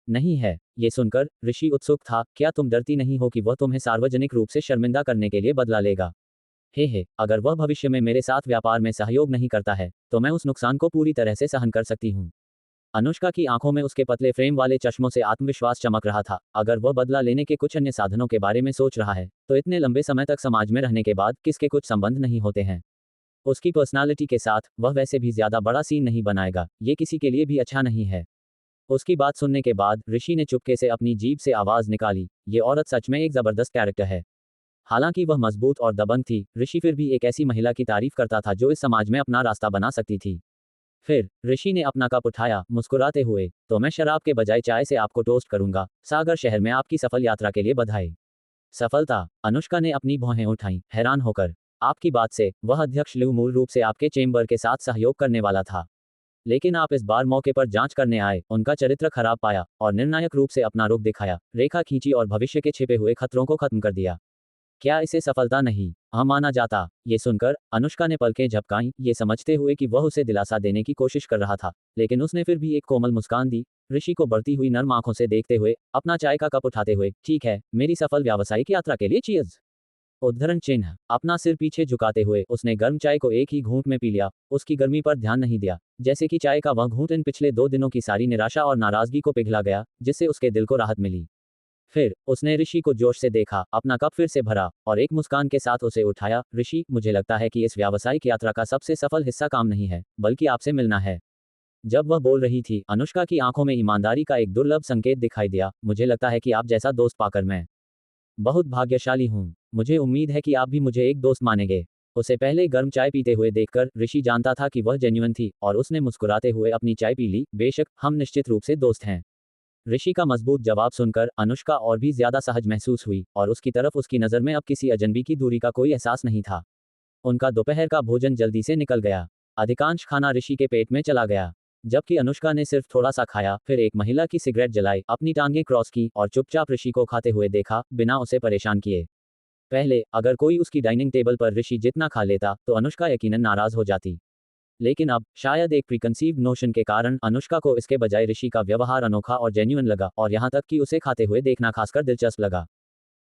नहीं है। ये सुनकर ऋषि उत्सुक था, क्या तुम डरती नहीं हो कि वह तुम्हें सार्वजनिक रूप से शर्मिंदा करने के लिए बदला लेगा? हे अगर वह भविष्य में मेरे साथ व्यापार में सहयोग नहीं करता है तो मैं उस नुकसान को पूरी तरह से सहन कर सकती हूँ। अनुष्का की आंखों में उसके पतले फ्रेम वाले चश्मों से आत्मविश्वास चमक रहा था। अगर वह बदला लेने के कुछ अन्य साधनों के बारे में सोच रहा है तो इतने लंबे समय तक समाज में रहने के बाद किसके कुछ संबंध नहीं होते हैं। उसकी पर्सनालिटी के साथ वह वैसे भी ज्यादा बड़ा सीन नहीं बनाएगा, ये किसी के लिए भी अच्छा नहीं है। उसकी बात सुनने के बाद ऋषि ने चुपके से अपनी जीभ से आवाज निकाली, ये औरत सच में एक जबरदस्त कैरेक्टर है। हालांकि वह मजबूत और दबंग थी, ऋषि फिर भी एक ऐसी महिला की तारीफ करता था जो इस समाज में अपना रास्ता बना सकती थी। फिर ऋषि ने अपना कप उठाया मुस्कुराते हुए, तो मैं शराब के बजाय चाय से आपको टोस्ट करूंगा। सागर शहर में आपकी सफल यात्रा के लिए बधाई। सफलता? अनुष्का ने अपनी भौहें उठाईं, हैरान होकर। आपकी बात से वह अध्यक्ष लिव मूल रूप से आपके चेंबर के साथ सहयोग करने वाला था, लेकिन आप इस बार मौके पर जांच करने आए, उनका चरित्र खराब पाया और निर्णायक रूप से अपना रुख दिखाया, रेखा खींची और भविष्य के छिपे हुए खतरों को खत्म कर दिया। क्या इसे सफलता नहीं माना जाता? ये सुनकर अनुष्का ने पलकें झपकाईं, ये समझते हुए कि वह उसे दिलासा देने की कोशिश कर रहा था, लेकिन उसने फिर भी एक कोमल मुस्कान दी। ऋषि को बढ़ती हुई नर्म आंखों से देखते हुए अपना चाय का कप उठाते हुए, ठीक है, मेरी सफल व्यावसायिक यात्रा के लिए चीयर्स। उद्धरण चिन्ह। अपना सिर पीछे झुकाते हुए उसने गर्म चाय को एक ही घूंट में पी लिया, उसकी गर्मी पर ध्यान नहीं दिया, जैसे कि चाय का वह घूंट इन पिछले 2 दिनों की सारी निराशा और नाराजगी को पिघला गया, जिससे उसके दिल को राहत मिली। फिर उसने ऋषि को जोश से देखा, अपना कप फिर से भरा और एक मुस्कान के साथ उसे उठाया। ऋषि, मुझे लगता है कि इस व्यावसायिक यात्रा का सबसे सफल हिस्सा काम नहीं है, बल्कि आपसे मिलना है। जब वह बोल रही थी, अनुष्का की आंखों में ईमानदारी का एक दुर्लभ संकेत दिखाई दिया। मुझे लगता है कि आप जैसा दोस्त पाकर मैं बहुत भाग्यशाली हूँ। मुझे उम्मीद है कि आप भी मुझे एक दोस्त मानेंगे। उसे पहले गर्म चाय पीते हुए देखकर ऋषि जानता था कि वह जेन्युइन थी और उसने मुस्कुराते हुए अपनी चाय पी ली। बेशक, हम निश्चित रूप से दोस्त हैं। ऋषि का मजबूत जवाब सुनकर अनुष्का और भी ज्यादा सहज महसूस हुई और उसकी तरफ उसकी नज़र में अब किसी अजनबी की दूरी का कोई एहसास नहीं था। उनका दोपहर का भोजन जल्दी से निकल गया। अधिकांश खाना ऋषि के पेट में चला गया, जबकि अनुष्का ने सिर्फ थोड़ा सा खाया। फिर एक महिला की सिगरेट जलाई, अपनी टांगें क्रॉस की और चुपचाप ऋषि को खाते हुए देखा, बिना उसे परेशान किए। पहले अगर कोई उसकी डाइनिंग टेबल पर ऋषि जितना खा लेता तो अनुष्का यकीनन नाराज हो जाती, लेकिन अब शायद एक प्रीकंसीव्ड नोशन के कारण अनुष्का को इसके बजाय ऋषि का व्यवहार अनोखा और जेन्युइन लगा, और यहाँ तक कि उसे खाते हुए देखना खासकर दिलचस्प लगा।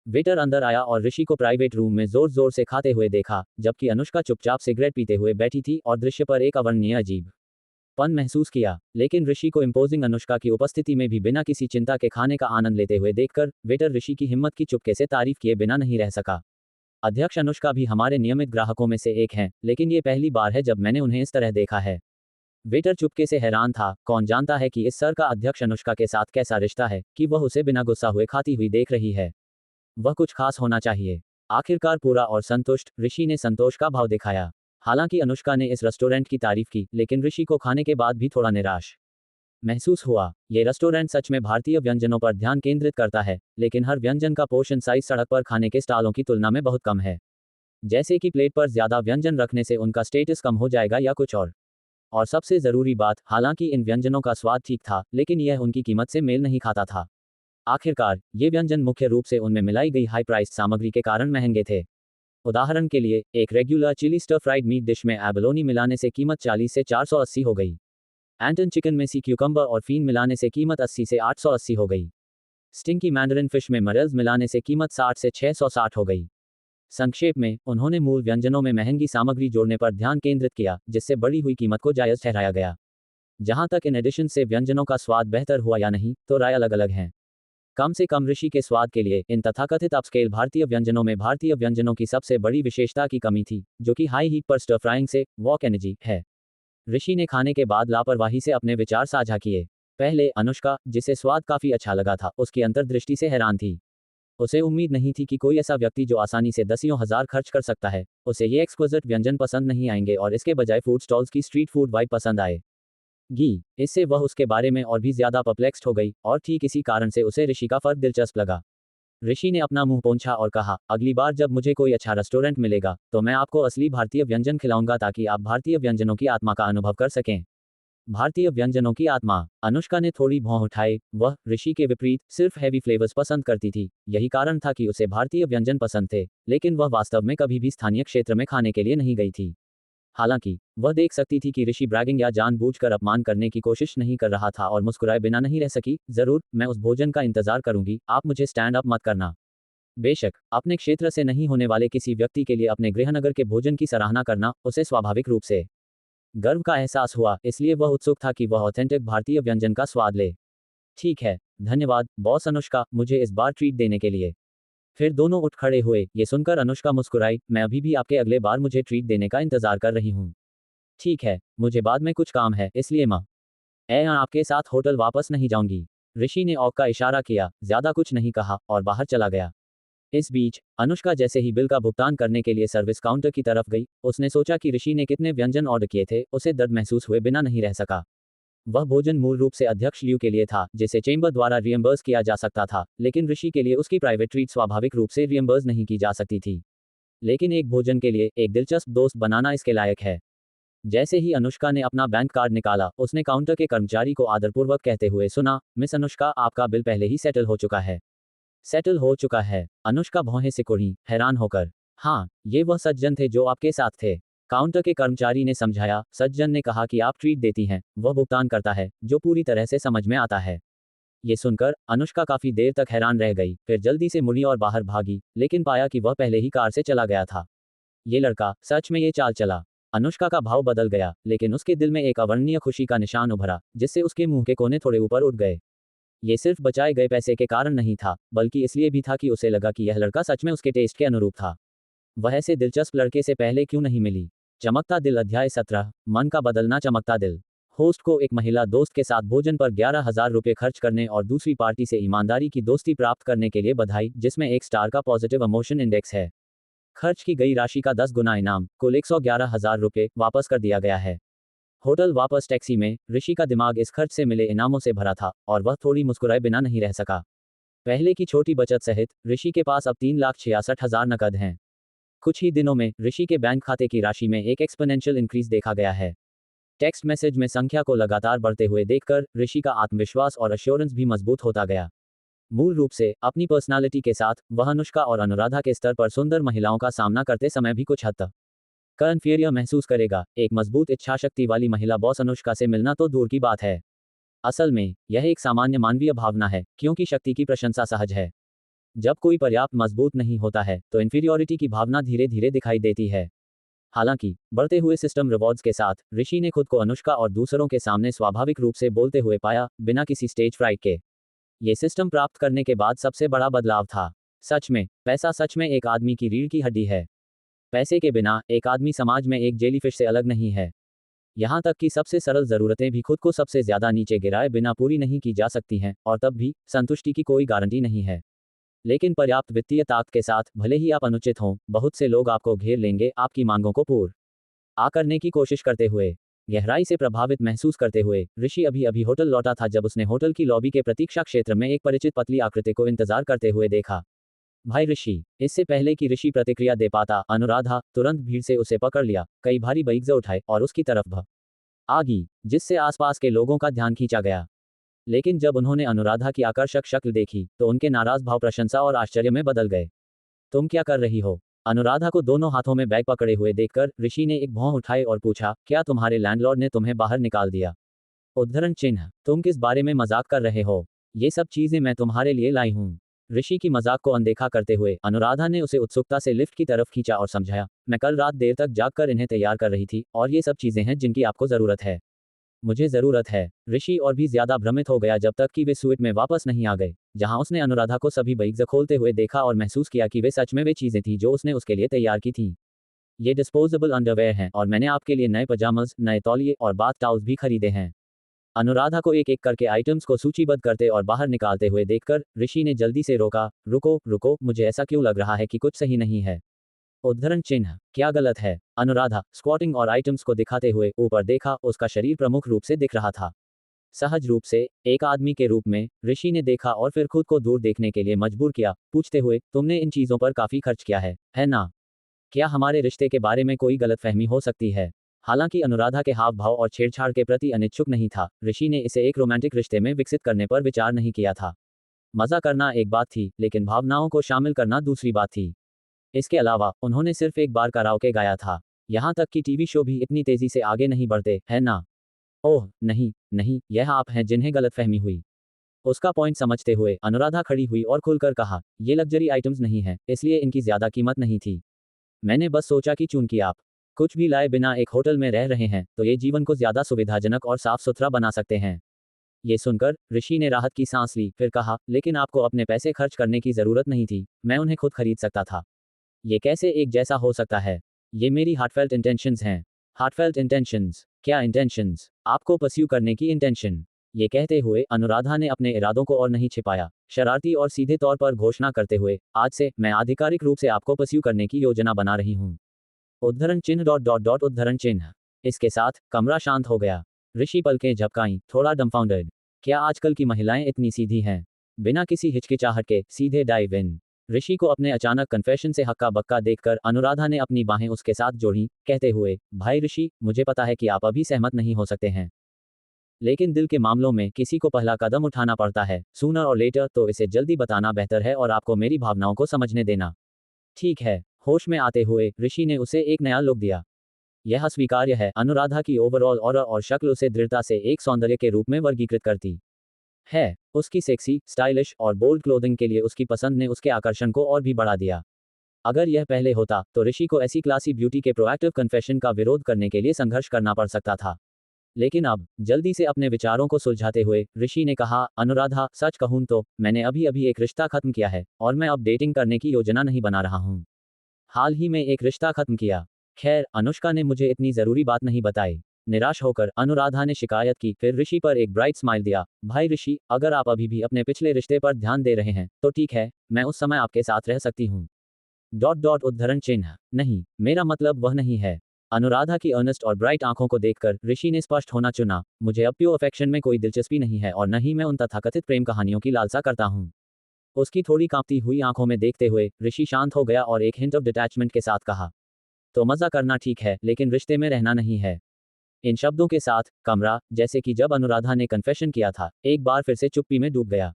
वेटर अंदर आया और ऋषि को प्राइवेट रूम में जोर जोर से खाते हुए देखा, जबकि अनुष्का चुपचाप सिगरेट पीते हुए बैठी थी और दृश्य पर एक अवर्णनीय अजीब पन महसूस किया। लेकिन ऋषि को इम्पोजिंग अनुष्का की उपस्थिति में भी बिना किसी चिंता के खाने का आनंद लेते हुए देखकर वेटर ऋषि की हिम्मत की चुपके से तारीफ किए बिना नहीं रह सका। अध्यक्ष अनुष्का भी हमारे नियमित ग्राहकों में से एक हैं, लेकिन ये पहली बार है जब मैंने उन्हें इस तरह देखा है। वेटर चुपके से हैरान था, कौन जानता है कि इस सर का अध्यक्ष अनुष्का के साथ कैसा रिश्ता है कि वह उसे बिना गुस्सा हुए खाती हुई देख रही है। वह कुछ खास होना चाहिए। आखिरकार पूरा और संतुष्ट, ऋषि ने संतोष का भाव दिखाया। हालांकि अनुष्का ने इस रेस्टोरेंट की तारीफ की, लेकिन ऋषि को खाने के बाद भी थोड़ा निराश महसूस हुआ। ये रेस्टोरेंट सच में भारतीय व्यंजनों पर ध्यान केंद्रित करता है, लेकिन हर व्यंजन का पोर्शन साइज सड़क पर खाने के स्टॉलों की तुलना में बहुत कम है। जैसे कि प्लेट पर ज्यादा व्यंजन रखने से उनका स्टेटस कम हो जाएगा या कुछ और सबसे जरूरी बात, हालांकि इन व्यंजनों का स्वाद ठीक था, लेकिन यह उनकी कीमत से मेल नहीं खाता था। आखिरकार ये व्यंजन मुख्य रूप से उनमें मिलाई गई हाई प्राइस सामग्री के कारण महंगे थे। उदाहरण के लिए, एक regular chilli stir fried meat dish में एबलोनी मिलाने से कीमत 40 से 480 हो गई। एंटन चिकन में सी क्यूकम्बर और फीन मिलाने से कीमत 80 से 880 हो गई। स्टिंकी मैंडरिन फिश में मरेल्स मिलाने से कीमत 60 से 660 हो गई। संक्षेप में, उन्होंने मूल व्यंजनों में महंगी सामग्री जोड़ने पर ध्यान केंद्रित किया, जिससे बढ़ी हुई कीमत को जायज ठहराया गया। जहां तक इन एडिशन से व्यंजनों का स्वाद बेहतर हुआ या नहीं, तो राय अलग अलग हैं। कम से कम ऋषि के स्वाद के लिए इन तथाकथित अपस्केल भारतीय व्यंजनों में भारतीय व्यंजनों की सबसे बड़ी विशेषता की कमी थी, जो कि हाई हीट पर स्टर फ्राइंग से वॉक एनर्जी है। ऋषि ने खाने के बाद लापरवाही से अपने विचार साझा किए। पहले अनुष्का, जिसे स्वाद काफी अच्छा लगा था, उसकी अंतर्दृष्टि से हैरान थी। उसे उम्मीद नहीं थी कि कोई ऐसा व्यक्ति जो आसानी से दसियों हजार खर्च कर सकता है, उसे ये एक्सक्विजिट व्यंजन पसंद नहीं आएंगे और इसके बजाय फूड स्टॉल्स की स्ट्रीट फूड वाइब पसंद आएगी। इससे वह उसके बारे में और भी ज्यादा परप्लेक्स्ड हो गई, और ठीक इसी कारण से उसे ऋषि का फर्क दिलचस्प लगा। ऋषि ने अपना मुंह पोंछा और कहा, अगली बार जब मुझे कोई अच्छा रेस्टोरेंट मिलेगा तो मैं आपको असली भारतीय व्यंजन खिलाऊंगा, ताकि आप भारतीय व्यंजनों की आत्मा का अनुभव कर सकें। भारतीय व्यंजनों की आत्मा? अनुष्का ने थोड़ी भौं उठाई। वह ऋषि के विपरीत सिर्फ हैवी फ्लेवर्स पसंद करती थी। यही कारण था कि उसे भारतीय व्यंजन पसंद थे, लेकिन वह वास्तव में कभी भी स्थानीय क्षेत्र में खाने के लिए नहीं गई थी। हालांकि वह देख सकती थी कि ऋषि ब्रैगिंग या जानबूझकर अपमान करने की कोशिश नहीं कर रहा था, और मुस्कुराए बिना नहीं रह सकी। जरूर, मैं उस भोजन का इंतजार करूंगी, आप मुझे स्टैंड अप मत करना। बेशक अपने क्षेत्र से नहीं होने वाले किसी व्यक्ति के लिए अपने गृहनगर के भोजन की सराहना करना उसे स्वाभाविक रूप से गर्व का एहसास हुआ, इसलिए वह उत्सुक था कि वह ऑथेंटिक भारतीय व्यंजन का स्वाद ले। ठीक है, धन्यवाद बॉस अनुष्का, मुझे इस बार ट्रीट देने के लिए। फिर दोनों उठ खड़े हुए। ये सुनकर अनुष्का मुस्कुराई, मैं अभी भी आपके अगले बार मुझे ट्रीट देने का इंतजार कर रही हूँ। ठीक है, मुझे बाद में कुछ काम है, इसलिए मैं आपके साथ होटल वापस नहीं जाऊंगी। ऋषि ने औक का इशारा किया, ज्यादा कुछ नहीं कहा और बाहर चला गया। इस बीच अनुष्का जैसे ही बिल का भुगतान करने के लिए सर्विस काउंटर की तरफ गई, उसने सोचा कि ऋषि ने कितने व्यंजन ऑर्डर किए थे, उसे दर्द महसूस हुए बिना नहीं रह सका। वह भोजन मूल रूप से अध्यक्ष लियू के लिए था, जिसे चेंबर द्वारा रियम्बर्स किया जा सकता था, लेकिन ऋषि के लिए उसकी प्राइवेट ट्रीट स्वाभाविक रूप से रियम्बर्स नहीं की जा सकती थी। लेकिन एक भोजन के लिए एक दिलचस्प दोस्त बनाना इसके लायक है। जैसे ही अनुष्का ने अपना बैंक कार्ड निकाला, उसने काउंटर के कर्मचारी को आदरपूर्वक कहते हुए सुना, मिस अनुष्का, आपका बिल पहले ही सेटल हो चुका है। सेटल हो चुका है? अनुष्का भौहें सिकुड़ी, हैरान होकर। हाँ, ये वह सज्जन थे जो आपके साथ थे। काउंटर के कर्मचारी ने समझाया। सज्जन ने कहा कि आप ट्रीट देती हैं, वह भुगतान करता है, जो पूरी तरह से समझ में आता है। ये सुनकर अनुष्का काफी देर तक हैरान रह गई, फिर जल्दी से मुड़ी और बाहर भागी, लेकिन पाया कि वह पहले ही कार से चला गया था। ये लड़का सच में ये चाल चला। अनुष्का का भाव बदल गया, लेकिन उसके दिल में एक अवर्णनीय खुशी का निशान उभरा, जिससे उसके मुंह के कोने थोड़े ऊपर उठ गए। ये सिर्फ बचाए गए पैसे के कारण नहीं था, बल्कि इसलिए भी था कि उसे लगा कि यह लड़का सच में उसके टेस्ट के अनुरूप था। वह ऐसे दिलचस्प लड़के से पहले क्यों नहीं मिली? चमकता दिल अध्याय 17, मन का बदलना चमकता दिल। होस्ट को एक महिला दोस्त के साथ भोजन पर 11,000 रुपये खर्च करने और दूसरी पार्टी से ईमानदारी की दोस्ती प्राप्त करने के लिए बधाई, जिसमें 1 स्टार का पॉजिटिव इमोशन इंडेक्स है। खर्च की गई राशि का 10 गुना इनाम, कुल 111,000 रुपये वापस कर दिया गया है। होटल वापस टैक्सी में ऋषि का दिमाग इस खर्च से मिले इनामों से भरा था और वह थोड़ी मुस्कुराए बिना नहीं रह सका। पहले की छोटी बचत सहित ऋषि के पास अब 3,66,000 नकद हैं। कुछ ही दिनों में ऋषि के बैंक खाते की राशि में एक एक्सपोनेंशियल इंक्रीज देखा गया है। टेक्स्ट मैसेज में संख्या को लगातार बढ़ते हुए देखकर ऋषि का आत्मविश्वास और एश्योरेंस भी मजबूत होता गया। मूल रूप से अपनी पर्सनालिटी के साथ वह अनुष्का और अनुराधा के स्तर पर सुंदर महिलाओं का सामना करते समय भी कुछ हद तक कन्फियरिया महसूस करेगा। एक मजबूत इच्छाशक्ति वाली महिला बॉस अनुष्का से मिलना तो दूर की बात है। असल में यह एक सामान्य मानवीय भावना है, क्योंकि शक्ति की प्रशंसा सहज है। जब कोई पर्याप्त मजबूत नहीं होता है, तो इन्फीरियोरिटी की भावना धीरे धीरे दिखाई देती है। हालांकि बढ़ते हुए सिस्टम रिवॉर्ड्स के साथ ऋषि ने खुद को अनुष्का और दूसरों के सामने स्वाभाविक रूप से बोलते हुए पाया, बिना किसी स्टेज फ्राइट के। ये सिस्टम प्राप्त करने के बाद सबसे बड़ा बदलाव था। सच में पैसा सच में एक आदमी की रीढ़ की हड्डी है। पैसे के बिना एक आदमी समाज में एक जेलीफिश से अलग नहीं है। यहाँ तक कि सबसे सरल जरूरतें भी खुद को सबसे ज्यादा नीचे गिराए बिना पूरी नहीं की जा सकती हैं, और तब भी संतुष्टि की कोई गारंटी नहीं है। लेकिन पर्याप्त वित्तीय ताकत के साथ, भले ही आप अनुचित हों, बहुत से लोग आपको घेर लेंगे, आपकी मांगों को पूरा करने की कोशिश करते हुए। गहराई से प्रभावित महसूस करते हुए ऋषि अभी अभी होटल लौटा था जब उसने होटल की लॉबी के प्रतीक्षा क्षेत्र में एक परिचित पतली आकृति को इंतजार करते हुए देखा। भाई ऋषि। इससे पहले कि ऋषि प्रतिक्रिया दे पाता, अनुराधा तुरंत भीड़ से उसे पकड़ लिया, कई भारी बाइक्स उठाए और उसकी तरफ भागी, जिससे आसपास के लोगों का ध्यान खींचा गया। लेकिन जब उन्होंने अनुराधा की आकर्षक शक्ल देखी, तो उनके नाराज भाव प्रशंसा और आश्चर्य में बदल गए। तुम क्या कर रही हो? अनुराधा को दोनों हाथों में बैग पकड़े हुए देखकर ऋषि ने एक भौं उठाई और पूछा, क्या तुम्हारे लैंडलॉर्ड ने तुम्हें बाहर निकाल दिया? उद्धरण चिन्ह। तुम किस बारे में मजाक कर रहे हो? ये सब चीजें मैं तुम्हारे लिए लाई हूँ। ऋषि की मजाक को अनदेखा करते हुए अनुराधा ने उसे उत्सुकता से लिफ्ट की तरफ खींचा और समझाया, मैं कल रात देर तक जागकर इन्हें तैयार कर रही थी, और ये सब चीजें हैं जिनकी आपको जरूरत है। मुझे जरूरत है। ऋषि और भी ज्यादा भ्रमित हो गया जब तक कि वे स्वीट में वापस नहीं आ गए, जहां उसने अनुराधा को सभी बाइक्स खोलते हुए देखा और महसूस किया कि वे सच में वे चीजें थीं जो उसने उसके लिए तैयार की थीं। ये डिस्पोजेबल अंडरवेयर हैं, और मैंने आपके लिए नए पजामाज, नए तौलिए और बाथ टाउल्स भी खरीदे हैं। अनुराधा को एक एक करके आइटम्स को सूचीबद्ध करते और बाहर निकालते हुए देखकर ऋषि ने जल्दी से रोका, रुको रुको, मुझे ऐसा क्यों लग रहा है कि कुछ सही नहीं है? उद्धरण चिन्ह। क्या गलत है? अनुराधा स्क्वाटिंग और आइटम्स को दिखाते हुए ऊपर देखा, उसका शरीर प्रमुख रूप से दिख रहा था। सहज रूप से एक आदमी के रूप में ऋषि ने देखा और फिर खुद को दूर देखने के लिए मजबूर किया, पूछते हुए, तुमने इन चीजों पर काफी खर्च किया है ना? क्या हमारे रिश्ते के बारे में कोई गलतफहमी हो सकती है? हालांकि अनुराधा के हाव भाव और छेड़छाड़ के प्रति अनिच्छुक नहीं था, ऋषि ने इसे एक रोमांटिक रिश्ते में विकसित करने पर विचार नहीं किया था। मजा करना एक बात थी, लेकिन भावनाओं को शामिल करना दूसरी बात थी। इसके अलावा उन्होंने सिर्फ एक बार कराओके गाया था। यहाँ तक कि टीवी शो भी इतनी तेजी से आगे नहीं बढ़ते, है ना? ओह नहीं नहीं, यह आप हैं जिन्हें गलतफहमी हुई। उसका पॉइंट समझते हुए अनुराधा खड़ी हुई और खुलकर कहा, ये लग्जरी आइटम्स नहीं है, इसलिए इनकी ज्यादा कीमत नहीं थी। मैंने बस सोचा कि चूंकि आप कुछ भी लाए बिना एक होटल में रह रहे हैं, तो ये जीवन को ज्यादा सुविधाजनक और साफ सुथरा बना सकते हैं। ये सुनकर ऋषि ने राहत की सांस ली, फिर कहा, लेकिन आपको अपने पैसे खर्च करने की जरूरत नहीं थी, मैं उन्हें खुद खरीद सकता था। ये कैसे एक जैसा हो सकता है? ये मेरी हार्टफेल्ट इंटेंशंस हैं। Heartfelt intentions? क्या इंटेंशंस? आपको परस्यू करने की इंटेंशन। ये कहते हुए अनुराधा ने अपने इरादों को और नहीं छिपाया, शरारती और सीधे तौर पर घोषणा करते हुए, आज से मैं आधिकारिक रूप से आपको परस्यू करने की योजना बना रही हूँ। उद्धरण चिन्ह डॉट डॉट डॉट उद्धरण चिन्ह। इसके साथ कमरा शांत हो गया। ऋषि पलकें झपकाईं, थोड़ा डम्फाउंडेड। क्या आजकल की महिलाएं इतनी सीधी हैं? बिना किसी हिचकिचाहट के सीधे डाइव इन। ऋषि को अपने अचानक कन्फेशन से हक्का बक्का देखकर अनुराधा ने अपनी बाहें उसके साथ जोड़ी, कहते हुए, भाई ऋषि, मुझे पता है कि आप अभी सहमत नहीं हो सकते हैं, लेकिन दिल के मामलों में किसी को पहला कदम उठाना पड़ता है, सूनर और लेटर, तो इसे जल्दी बताना बेहतर है और आपको मेरी भावनाओं को समझने देना। ठीक है। होश में आते हुए ऋषि ने उसे एक नया लुक दिया। यह स्वीकार्य है, अनुराधा की ओवरऑल ऑरा और शक्ल उसे दृढ़ता से एक सौंदर्य के रूप में वर्गीकृत करती है। उसकी सेक्सी, स्टाइलिश और बोल्ड क्लोथिंग के लिए उसकी पसंद ने उसके आकर्षण को और भी बढ़ा दिया। अगर यह पहले होता तो ऋषि को ऐसी क्लासी ब्यूटी के प्रोएक्टिव कन्फेशन का विरोध करने के लिए संघर्ष करना पड़ सकता था। लेकिन अब जल्दी से अपने विचारों को सुलझाते हुए ऋषि ने कहा, अनुराधा, सच कहूं तो मैंने अभी अभी एक रिश्ता खत्म किया है और मैं अब डेटिंग करने की योजना नहीं बना रहा हूं। हाल ही में एक रिश्ता खत्म किया। खैर, अनुष्का ने मुझे इतनी जरूरी बात नहीं बताई। निराश होकर अनुराधा ने शिकायत की, फिर ऋषि पर एक ब्राइट स्माइल दिया। भाई ऋषि, अगर आप अभी भी अपने पिछले रिश्ते पर ध्यान दे रहे हैं तो ठीक है, मैं उस समय आपके साथ रह सकती हूँ। डॉट डॉट उद्धरण चिन्ह। नहीं, मेरा मतलब वह नहीं है। अनुराधा की अर्नेस्ट और ब्राइट आंखों को देखकर ऋषि ने स्पष्ट होना चुना। मुझे अब प्योर अफेक्शन में कोई दिलचस्पी नहीं है और न ही मैं उन तथाकथित प्रेम कहानियों की लालसा करता हूँ। उसकी थोड़ी कांपती हुई आंखों में देखते हुए ऋषि शांत हो गया और एक हिंट ऑफ डिटैचमेंट के साथ कहा, तो मजा करना ठीक है, लेकिन रिश्ते में रहना नहीं है। इन शब्दों के साथ कमरा, जैसे कि जब अनुराधा ने कन्फेशन किया था, एक बार फिर से चुप्पी में डूब गया।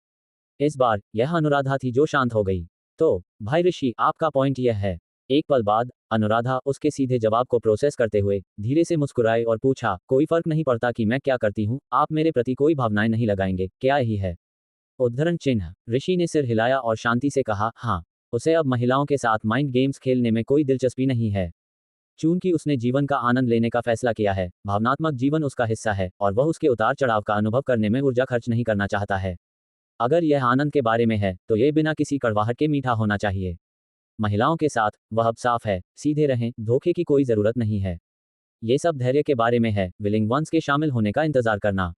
इस बार यह अनुराधा थी जो शांत हो गई। तो भाई ऋषि, आपका पॉइंट यह है? एक पल बाद अनुराधा उसके सीधे जवाब को प्रोसेस करते हुए धीरे से मुस्कुराई और पूछा, कोई फर्क नहीं पड़ता कि मैं क्या करती हूँ, आप मेरे प्रति कोई भावनाएं नहीं लगाएंगे, क्या यही है? उद्धरण चिन्ह। ऋषि ने सिर हिलाया और शांति से कहा, हाँ। उसे अब महिलाओं के साथ माइंड गेम्स खेलने में कोई दिलचस्पी नहीं है। चूंकि उसने जीवन का आनंद लेने का फैसला किया है, भावनात्मक जीवन उसका हिस्सा है और वह उसके उतार चढ़ाव का अनुभव करने में ऊर्जा खर्च नहीं करना चाहता है। अगर यह आनंद के बारे में है तो यह बिना किसी कड़वाहट के मीठा होना चाहिए। महिलाओं के साथ वह अब साफ है, सीधे रहें, धोखे की कोई जरूरत नहीं है। ये सब धैर्य के बारे में है, विलिंग वंस के शामिल होने का इंतजार करना,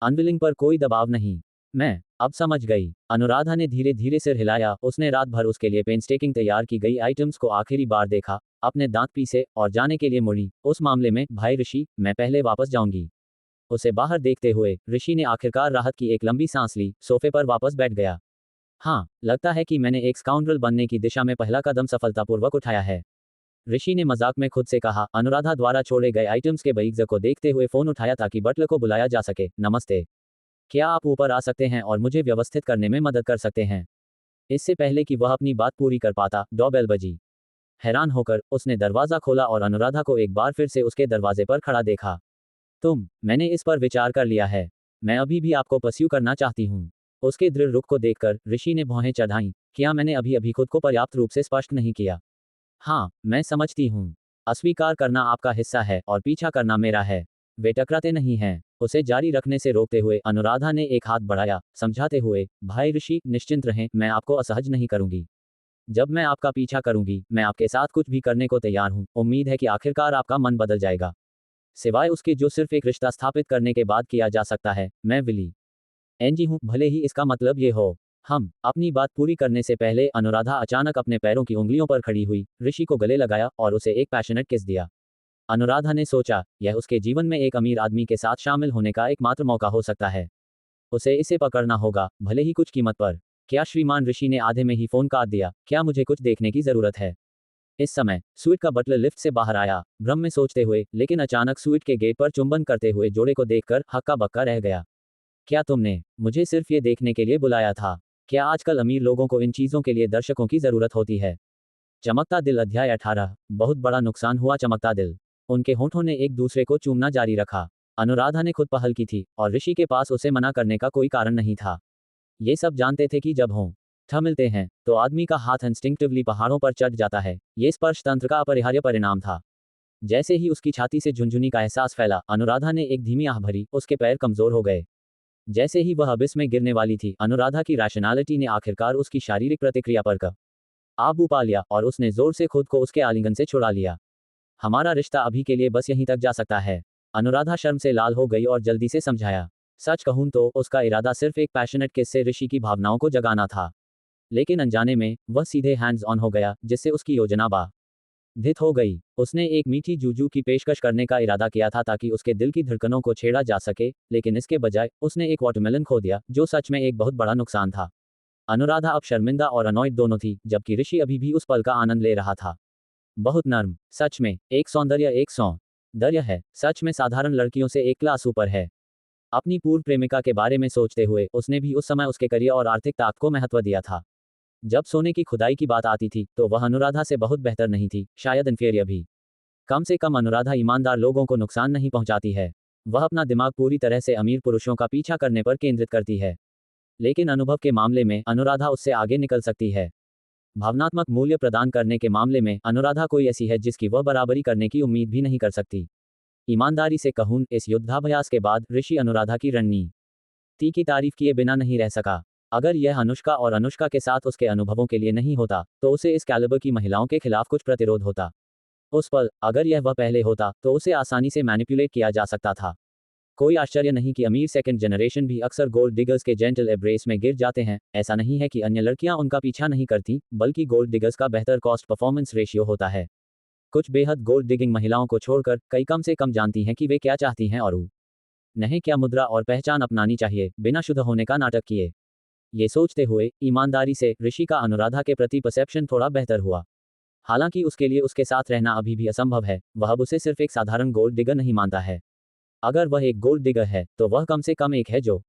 अनविलिंग पर कोई दबाव नहीं। मैं अब समझ गई। अनुराधा ने धीरे धीरे सिर हिलाया। उसने रात भर उसके लिए पेंस्टेकिंग तैयार की गई आइटम्स को आखिरी बार देखा, अपने दांत पीसे और जाने के लिए मुड़ी। उस मामले में भाई ऋषि, मैं पहले वापस जाऊंगी। उसे बाहर देखते हुए ऋषि ने आखिरकार राहत की एक लंबी सांस ली, सोफे पर वापस बैठ गया। हाँ, लगता है कि मैंने एक स्काउंड्रल बनने की दिशा में पहला कदम सफलतापूर्वक उठाया है। ऋषि ने मजाक में खुद से कहा। अनुराधा द्वारा छोड़े गए आइटम्स के बईग्ज़ को देखते हुए फोन उठाया ताकि बटलर को बुलाया जा सके। नमस्ते, क्या आप ऊपर आ सकते हैं और मुझे व्यवस्थित करने में मदद कर सकते हैं? इससे पहले कि वह अपनी बात पूरी कर पाता, डोरबेल बजी। हैरान होकर उसने दरवाजा खोला और अनुराधा को एक बार फिर से उसके दरवाजे पर खड़ा देखा। मैंने इस पर विचार कर लिया है। मैं अभी भी आपको परस्यू करना चाहती हूँ। उसके दृढ़ रुख को देखकर ऋषि ने भौहें चढ़ाईं। क्या मैंने अभी अभी खुद को पर्याप्त रूप से स्पष्ट नहीं किया? हाँ, मैं समझती हूँ। अस्वीकार करना आपका हिस्सा है और पीछा करना मेरा है। वे टकराते नहीं हैं। उसे जारी रखने से रोकते हुए अनुराधा ने एक हाथ बढ़ाया, समझाते हुए, भाई ऋषि, निश्चिंत रहें, मैं आपको असहज नहीं करूंगी। जब मैं आपका पीछा करूंगी, मैं आपके साथ कुछ भी करने को तैयार हूं। उम्मीद है कि आखिरकार आपका मन बदल जाएगा। सिवाय उसके जो सिर्फ एक रिश्ता स्थापित करने के बाद किया जा सकता है। मैं विली एनजी हूं, भले ही इसका मतलब ये हो। हम अपनी बात पूरी करने से पहले अनुराधा अचानक अपने पैरों की उंगलियों पर खड़ी हुई, ऋषि को गले लगाया और उसे एक पैशनेट किस दिया। अनुराधा ने सोचा, यह उसके जीवन में एक अमीर आदमी के साथ शामिल होने का एकमात्र मौका हो सकता है। उसे इसे पकड़ना होगा, भले ही कुछ कीमत पर। क्या श्रीमान ऋषि ने आधे में ही फोन काट दिया? क्या मुझे कुछ देखने की जरूरत है? इस समय स्वीट का बटलर लिफ्ट से बाहर आया, भ्रम में सोचते हुए, लेकिन अचानक स्वीट के गेट पर चुंबन करते हुए जोड़े को देखकर हक्का बक्का रह गया। क्या तुमने मुझे सिर्फ ये देखने के लिए बुलाया था? क्या आजकल अमीर लोगों को इन चीजों के लिए दर्शकों की जरूरत होती है? चमकता दिल अध्याय 18। बहुत बड़ा नुकसान हुआ। चमकता दिल। उनके होठों ने एक दूसरे को चूमना जारी रखा। अनुराधा ने खुद पहल की थी और ऋषि के पास उसे मना करने का कोई कारण नहीं था। ये सब जानते थे कि जब हों मिलते हैं तो आदमी का हाथ इंस्टिंक्टिवली पहाड़ों पर चढ़ जाता है। ये स्पर्श तंत्र का अपरिहार्य परिणाम था। जैसे ही उसकी छाती से झुनझुनी का एहसास फैला, अनुराधा ने एक धीमी आह भरी, उसके पैर कमजोर हो गए। जैसे ही वह अबिस में गिरने वाली थी, अनुराधा की रैशनैलिटी ने आखिरकार उसकी शारीरिक प्रतिक्रिया पर काबू पा लिया और उसने जोर से खुद को उसके आलिंगन से छुड़ा लिया। हमारा रिश्ता अभी के लिए बस यहीं तक जा सकता है। अनुराधा शर्म से लाल हो गई और जल्दी से समझाया। सच कहूं तो उसका इरादा सिर्फ एक पैशनेट किस से ऋषि की भावनाओं को जगाना था, लेकिन अनजाने में वह सीधे हैंड्स ऑन हो गया, जिससे उसकी योजना बाधित हो गई। उसने एक मीठी जूजू की पेशकश करने का इरादा किया था ताकि उसके दिल की धड़कनों को छेड़ा जा सके, लेकिन इसके बजाय उसने एक वाटरमेलन खो दिया, जो सच में एक बहुत बड़ा नुकसान था। अनुराधा अब शर्मिंदा और अनॉयड दोनों थी, जबकि ऋषि अभी भी उस पल का आनंद ले रहा था। बहुत नर्म, सच में एक सौंदर्य है, सच में साधारण लड़कियों से एक क्लास ऊपर है। अपनी पूर्व प्रेमिका के बारे में सोचते हुए उसने भी उस समय उसके करियर और आर्थिक ताकत को महत्व दिया था। जब सोने की खुदाई की बात आती थी तो वह अनुराधा से बहुत बेहतर नहीं थी, शायद इन्फीरियर भी। कम से कम अनुराधा ईमानदार लोगों को नुकसान नहीं पहुंचाती है। वह अपना दिमाग पूरी तरह से अमीर पुरुषों का पीछा करने पर केंद्रित करती है, लेकिन अनुभव के मामले में अनुराधा उससे आगे निकल सकती है। भावनात्मक मूल्य प्रदान करने के मामले में अनुराधा कोई ऐसी है जिसकी वह बराबरी करने की उम्मीद भी नहीं कर सकती। ईमानदारी से कहूं, इस युद्धाभ्यास के बाद ऋषि अनुराधा की रणनीति की तारीफ किए बिना नहीं रह सका। अगर यह अनुष्का और अनुष्का के साथ उसके अनुभवों के लिए नहीं होता तो उसे इस कैलिबर की महिलाओं के खिलाफ कुछ प्रतिरोध होता। उस पल अगर यह वह पहले होता तो उसे आसानी से मैनिपुलेट किया जा सकता था। कोई आश्चर्य नहीं कि अमीर सेकंड जनरेशन भी अक्सर गोल्ड डिगर्स के जेंटल एब्रेस में गिर जाते हैं। ऐसा नहीं है कि अन्य लड़कियां उनका पीछा नहीं करती, बल्कि गोल्ड डिगर्स का बेहतर कॉस्ट परफॉर्मेंस रेशियो होता है। कुछ बेहद गोल्ड डिगिंग महिलाओं को छोड़कर कई कम से कम जानती हैं कि वे क्या चाहती हैं और उन्हें क्या मुद्रा और पहचान अपनानी चाहिए, बिना शुद्ध होने का नाटक किए। ये सोचते हुए ईमानदारी से ऋषि का अनुराधा के प्रति परसेप्शन थोड़ा बेहतर हुआ। हालांकि उसके लिए उसके साथ रहना अभी भी असंभव है। वह अब उसे सिर्फ एक साधारण गोल्ड डिगर नहीं मानता है। अगर वह एक गोल्ड डिगर है तो वह कम से कम एक है जो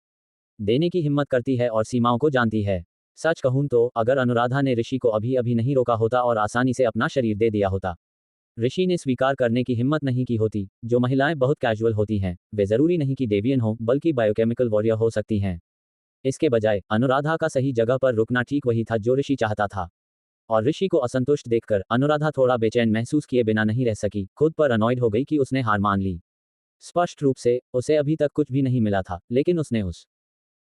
देने की हिम्मत करती है और सीमाओं को जानती है। सच कहूं तो अगर अनुराधा ने ऋषि को अभी अभी नहीं रोका होता और आसानी से अपना शरीर दे दिया होता, ऋषि ने स्वीकार करने की हिम्मत नहीं की होती। जो महिलाएं बहुत कैजुअल होती हैं, वे जरूरी नहीं कि डेवियन हो, बल्कि बायोकेमिकल वॉरियर हो सकती हैं। इसके बजाय अनुराधा का सही जगह पर रुकना ठीक वही था जो ऋषि चाहता था। और ऋषि को असंतुष्ट देखकर अनुराधा थोड़ा बेचैन महसूस किए बिना नहीं रह सकी। खुद पर अनॉयड हो गई कि उसने हार मान ली। स्पष्ट रूप से उसे अभी तक कुछ भी नहीं मिला था, लेकिन उसने उस